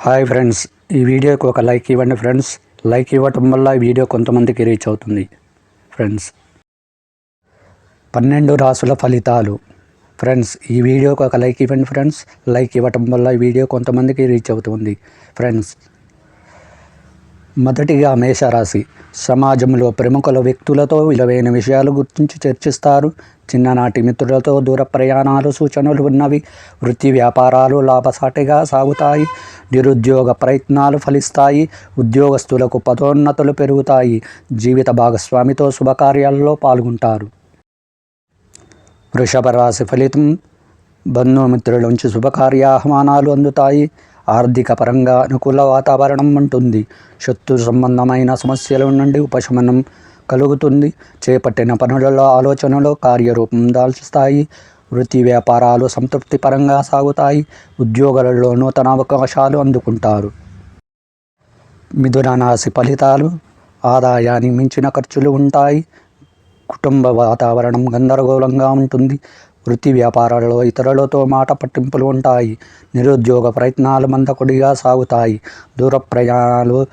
Hi friends, ఈ వీడియోకి ఒక లైక్ ఇవ్వండి ఫ్రెండ్స్. లైక్ ఇవ్వటం వల్ల ఈ వీడియో కొంతమందికి రీచ్ అవుతుంది ఫ్రెండ్స్. 12 రాసుల ఫలితాలు ఫ్రెండ్స్. ఈ వీడియోకి ఒక లైక్ ఇవ్వండి ఫ్రెండ్స్. లైక్ ఇవ్వటం వల్ల ఈ వీడియో కొంతమందికి రీచ్ అవుతుంది ఫ్రెండ్స్. మొదటిగా మేషరాశి. సమాజంలో ప్రముఖుల వ్యక్తులతో విలువైన విషయాలు గురించి చర్చిస్తారు. చిన్ననాటి మిత్రులతో దూర ప్రయాణాలు సూచనలు ఉన్నవి. వృత్తి వ్యాపారాలు లాభసాటిగా సాగుతాయి. నిరుద్యోగ ప్రయత్నాలు ఫలిస్తాయి. ఉద్యోగస్తులకు పదోన్నతులు పెరుగుతాయి. జీవిత భాగస్వామితో శుభకార్యాల్లో పాల్గొంటారు. వృషభ రాశి ఫలితం. బంధుమిత్రుల నుంచి శుభకార్యాహ్వానాలు అందుతాయి. ఆర్థిక పరంగా అనుకూల వాతావరణం ఉంటుంది. శత్రు సంబంధమైన సమస్యల నుండి ఉపశమనం కలుగుతుంది. చేపట్టిన పనులలో ఆలోచనలు కార్యరూపం దాల్చుతాయి. వృత్తి వ్యాపారాలు సంతృప్తిపరంగా సాగుతాయి. ఉద్యోగాలలో నూతన అవకాశాలు అందుకుంటారు. మిథున రాశి ఫలితాలు. ఆదాయానికి మించిన ఖర్చులు ఉంటాయి. కుటుంబ వాతావరణం గందరగోళంగా ఉంటుంది. వృత్తి వ్యాపారాలలో ఇతరులతో మాట పట్టింపులు ఉంటాయి. నిరుద్యోగ ప్రయత్నాలు మందకొడిగా సాగుతాయి. దూర ప్రయాణాలు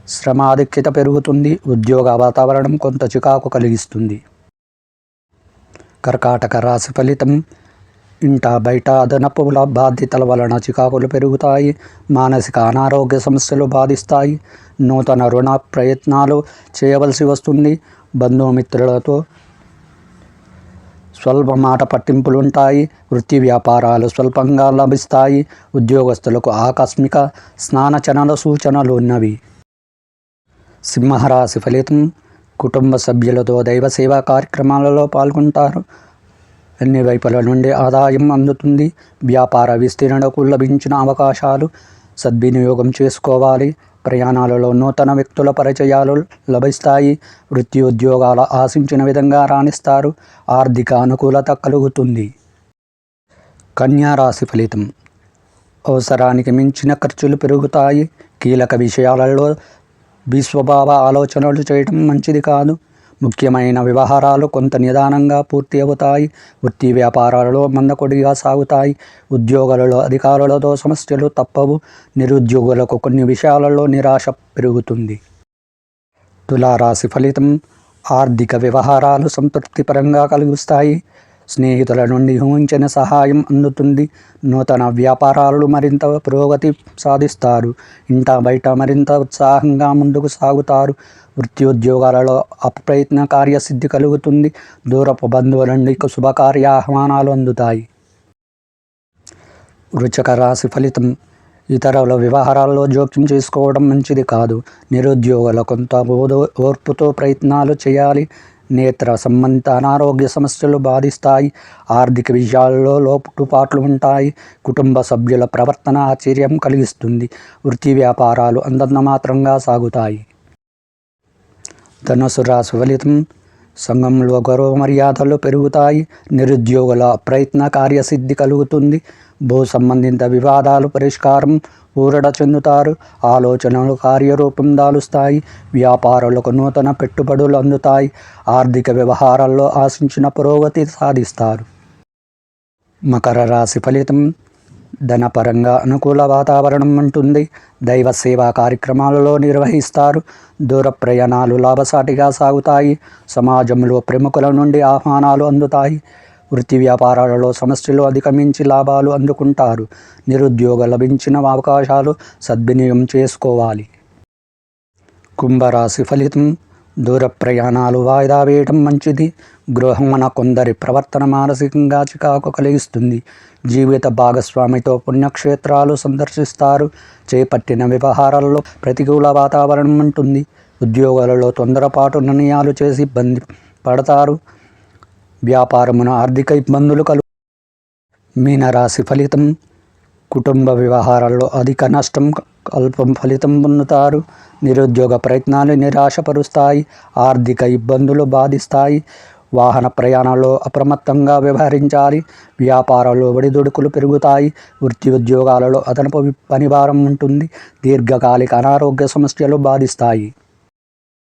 శ్రమాధిక్యత పెరుగుతుంది. ఉద్యోగ వాతావరణం కొంత చికాకు కలిగిస్తుంది. కర్కాటక రాశి ఫలితం. ఇంట బయట అదనపు బాధ్యతల వలన చికాకులు పెరుగుతాయి. మానసిక అనారోగ్య సమస్యలు బాధిస్తాయి. నూతన రుణ ప్రయత్నాలు చేయవలసి వస్తుంది. బంధుమిత్రులతో స్వల్ప మాట పట్టింపులుంటాయి. వృత్తి వ్యాపారాలు స్వల్పంగా లభిస్తాయి. ఉద్యోగస్తులకు ఆకస్మిక స్నానచనల సూచనలు ఉన్నవి. సింహరాశి ఫలితం. కుటుంబ సభ్యులతో దైవ సేవా కార్యక్రమాలలో పాల్గొంటారు. అన్ని వైపుల నుండి ఆదాయం అందుతుంది. వ్యాపార విస్తీర్ణకు లభించిన అవకాశాలు సద్వినియోగం చేసుకోవాలి. ప్రయాణాలలో నూతన వ్యక్తుల పరిచయాలు లభిస్తాయి. వృత్తి ఉద్యోగాల ఆశించిన విధంగా రాణిస్తారు. ఆర్థిక అనుకూలత కలుగుతుంది. కన్యా రాశి ఫలితం. అవసరానికి మించిన ఖర్చులు పెరుగుతాయి. కీలక విషయాలలో విస్వభావ ఆలోచనలు చేయడం మంచిది కాదు. ముఖ్యమైన వ్యవహారాలు కొంత నిదానంగా పూర్తి అవుతాయి. వృత్తి వ్యాపారాలలో మందకొడిగా సాగుతాయి. ఉద్యోగాలలో అధికారులతో సమస్యలు తప్పవు. నిరుద్యోగులకు కొన్ని విషయాలలో నిరాశ పెరుగుతుంది. తులారాశి ఫలితం. ఆర్థిక వ్యవహారాలు సంతృప్తిపరంగా కలిగిస్తాయి. స్నేహితుల నుండి ఊహించిన సహాయం అందుతుంది. నూతన వ్యాపారాలు మరింత పురోగతి సాధిస్తారు. ఇంట బయట మరింత ఉత్సాహంగా ముందుకు సాగుతారు. వృత్తి ఉద్యోగాలలో అప్రయత్న కార్యసిద్ధి కలుగుతుంది. దూరపు బంధువుల నుండి శుభకార్య ఆహ్వానాలు అందుతాయి. వృశ్చిక రాశి ఫలితం. ఇతరుల వ్యవహారాల్లో జోక్యం చేసుకోవడం మంచిది కాదు. నిరుద్యోగుల కొంత ఓర్పుతో ప్రయత్నాలు చేయాలి. నేత్ర సంబంధిత అనారోగ్య సమస్యలు బాధిస్తాయి. ఆర్థిక విషయాల్లో లోటుపాట్లు ఉంటాయి. కుటుంబ సభ్యుల ప్రవర్తన ఆశ్చర్యం కలిగిస్తుంది. వృత్తి వ్యాపారాలు అంతంత మాత్రంగా సాగుతాయి. ధనుసు రాశి ఫలితం. సంఘంలో గౌరవ మర్యాదలు పెరుగుతాయి. నిరుద్యోగుల ప్రయత్న కార్యసిద్ధి కలుగుతుంది. భూ సంబంధిత వివాదాలు పరిష్కారం ఊరట చెందుతారు. ఆలోచనలు కార్యరూపం దాలుస్తాయి. వ్యాపారులకు నూతన పెట్టుబడులు అందుతాయి. ఆర్థిక వ్యవహారాల్లో ఆశించిన పురోగతి సాధిస్తారు. మకర రాశి ఫలితం. ధనపరంగా అనుకూల వాతావరణం ఉంటుంది. దైవ సేవా కార్యక్రమాలలో నిర్వహిస్తారు. దూర ప్రయాణాలు లాభసాటిగా సాగుతాయి. సమాజంలో ప్రముఖుల నుండి ఆహ్వానాలు అందుతాయి. వృత్తి వ్యాపారాలలో సమస్యలు అధిగమించి లాభాలు అందుకుంటారు. నిరుద్యోగ లభించిన అవకాశాలు సద్వినియోగం చేసుకోవాలి. కుంభరాశి ఫలితం. దూర ప్రయాణాలు వాయిదా వేయడం మంచిది. గృహమున కొందరి ప్రవర్తన మానసికంగా చికాకు కలిగిస్తుంది. జీవిత భాగస్వామితో పుణ్యక్షేత్రాలు సందర్శిస్తారు. చేపట్టిన వ్యవహారాల్లో ప్రతికూల వాతావరణం ఉంటుంది. ఉద్యోగాలలో తొందరపాటు నిర్ణయాలు చేసి ఇబ్బంది పడతారు. వ్యాపారమున ఆర్థిక ఇబ్బందులు మీనరాశి ఫలితం. కుటుంబ వ్యవహారాల్లో అధిక నష్టం అల్పం ఫలితం పొందుతారు. నిరుద్యోగ ప్రయత్నాలు నిరాశపరుస్తాయి. ఆర్థిక ఇబ్బందులు బాధిస్తాయి. వాహన ప్రయాణాల్లో అప్రమత్తంగా వ్యవహరించాలి. వ్యాపారాల్లో ఒడిదుడుకులు పెరుగుతాయి. వృత్తి ఉద్యోగాలలో అదనపు పనిభారం ఉంటుంది. దీర్ఘకాలిక అనారోగ్య సమస్యలు బాధిస్తాయి.